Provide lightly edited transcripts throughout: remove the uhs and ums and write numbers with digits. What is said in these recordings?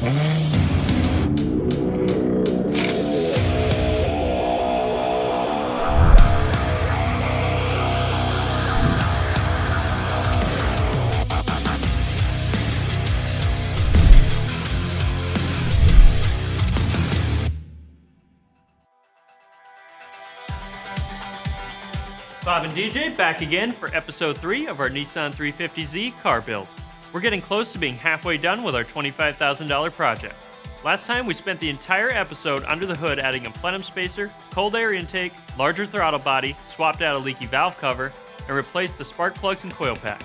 Bob and DJ back again for episode 3 of our Nissan 350Z car build. We're getting close to being halfway done with our $25,000 project. Last time we spent the entire episode under the hood adding a plenum spacer, cold air intake, larger throttle body, swapped out a leaky valve cover, and replaced the spark plugs and coil packs.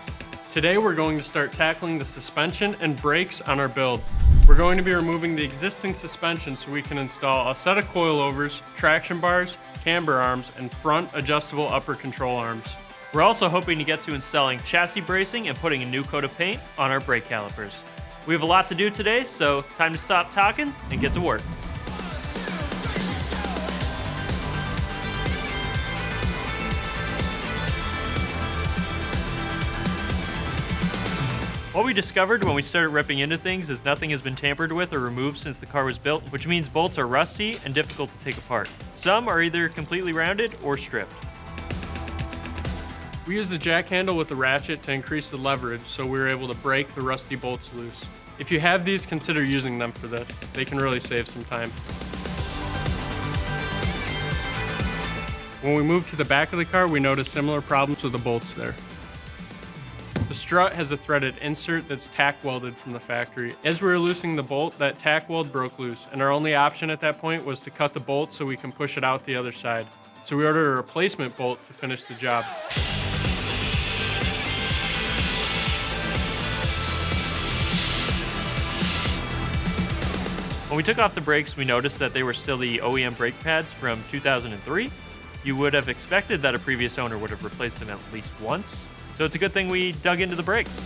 Today we're going to start tackling the suspension and brakes on our build. We're going to be removing the existing suspension so we can install a set of coilovers, traction bars, camber arms, and front adjustable upper control arms. We're also hoping to get to installing chassis bracing and putting a new coat of paint on our brake calipers. We have a lot to do today, so time to stop talking and get to work. What we discovered when we started ripping into things is nothing has been tampered with or removed since the car was built, which means bolts are rusty and difficult to take apart. Some are either completely rounded or stripped. We used the jack handle with the ratchet to increase the leverage so we were able to break the rusty bolts loose. If you have these, consider using them for this. They can really save some time. When we moved to the back of the car, we noticed similar problems with the bolts there. The strut has a threaded insert that's tack welded from the factory. As we were loosening the bolt, that tack weld broke loose, and our only option at that point was to cut the bolt so we can push it out the other side. So we ordered a replacement bolt to finish the job. When we took off the brakes, we noticed that they were still the OEM brake pads from 2003. You would have expected that a previous owner would have replaced them at least once. So it's a good thing we dug into the brakes.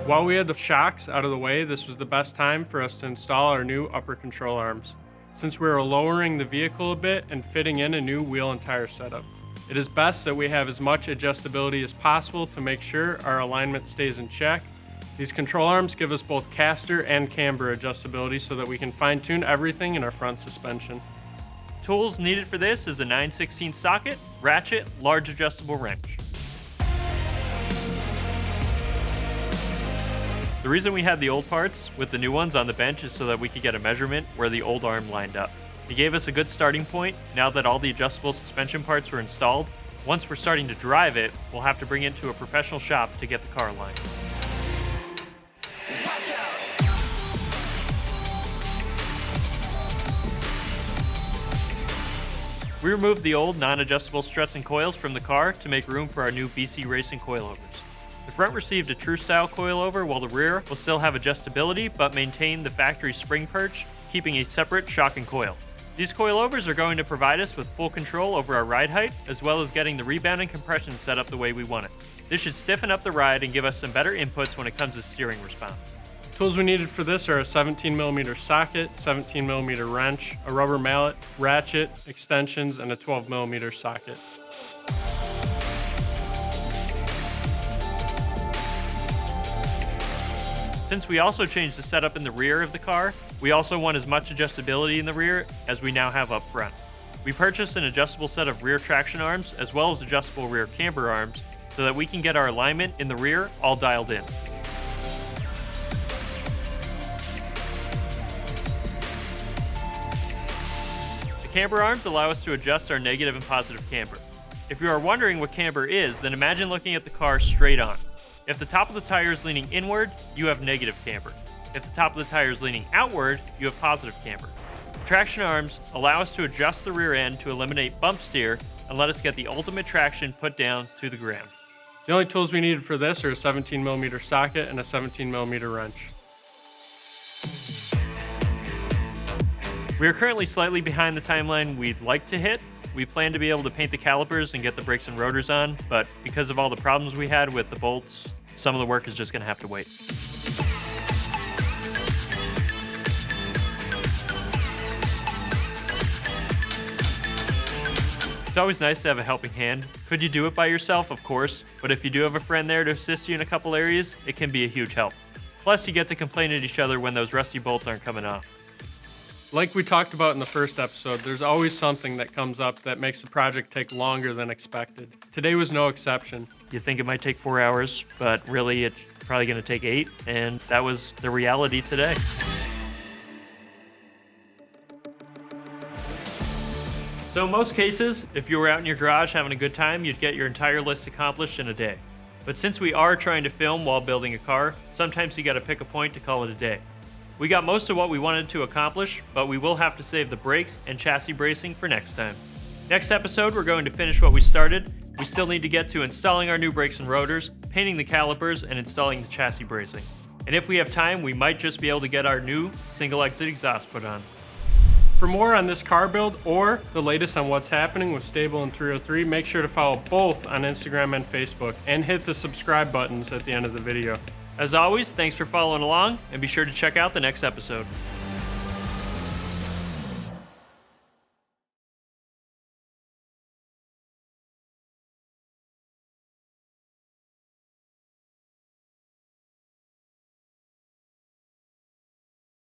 While we had the shocks out of the way, this was the best time for us to install our new upper control arms, since we were lowering the vehicle a bit and fitting in a new wheel and tire setup. It is best that we have as much adjustability as possible to make sure our alignment stays in check. These control arms give us both caster and camber adjustability so that we can fine-tune everything in our front suspension. Tools needed for this is a 9/16 socket, ratchet, large adjustable wrench. The reason we had the old parts with the new ones on the bench is so that we could get a measurement where the old arm lined up. It gave us a good starting point now that all the adjustable suspension parts were installed. Once we're starting to drive it, we'll have to bring it to a professional shop to get the car aligned. We removed the old non-adjustable struts and coils from the car to make room for our new BC Racing coilovers. The front received a true style coilover while the rear will still have adjustability but maintain the factory spring perch, keeping a separate shock and coil. These coilovers are going to provide us with full control over our ride height, as well as getting the rebound and compression set up the way we want it. This should stiffen up the ride and give us some better inputs when it comes to steering response. Tools we needed for this are a 17mm socket, 17mm wrench, a rubber mallet, ratchet, extensions, and a 12mm socket. Since we also changed the setup in the rear of the car, we also want as much adjustability in the rear as we now have up front. We purchased an adjustable set of rear traction arms as well as adjustable rear camber arms so that we can get our alignment in the rear all dialed in. The camber arms allow us to adjust our negative and positive camber. If you are wondering what camber is, then imagine looking at the car straight on. If the top of the tire is leaning inward, you have negative camber. If the top of the tire is leaning outward, you have positive camber. Traction arms allow us to adjust the rear end to eliminate bump steer and let us get the ultimate traction put down to the ground. The only tools we needed for this are a 17mm socket and a 17mm wrench. We are currently slightly behind the timeline we'd like to hit. We plan to be able to paint the calipers and get the brakes and rotors on, but because of all the problems we had with the bolts, some of the work is just going to have to wait. It's always nice to have a helping hand. Could you do it by yourself? Of course, but if you do have a friend there to assist you in a couple areas, it can be a huge help. Plus, you get to complain at each other when those rusty bolts aren't coming off. Like we talked about in the first episode, there's always something that comes up that makes the project take longer than expected. Today was no exception. You think it might take 4 hours, but really it's probably going to take 8, and that was the reality today. So in most cases, if you were out in your garage having a good time, you'd get your entire list accomplished in a day. But since we are trying to film while building a car, sometimes you gotta pick a point to call it a day. We got most of what we wanted to accomplish, but we will have to save the brakes and chassis bracing for next time. Next episode, we're going to finish what we started. We still need to get to installing our new brakes and rotors, painting the calipers, and installing the chassis bracing. And if we have time, we might just be able to get our new single exit exhaust put on. For more on this car build or the latest on what's happening with STA-BIL and 303, make sure to follow both on Instagram and Facebook and hit the subscribe buttons at the end of the video. As always, thanks for following along, and be sure to check out the next episode.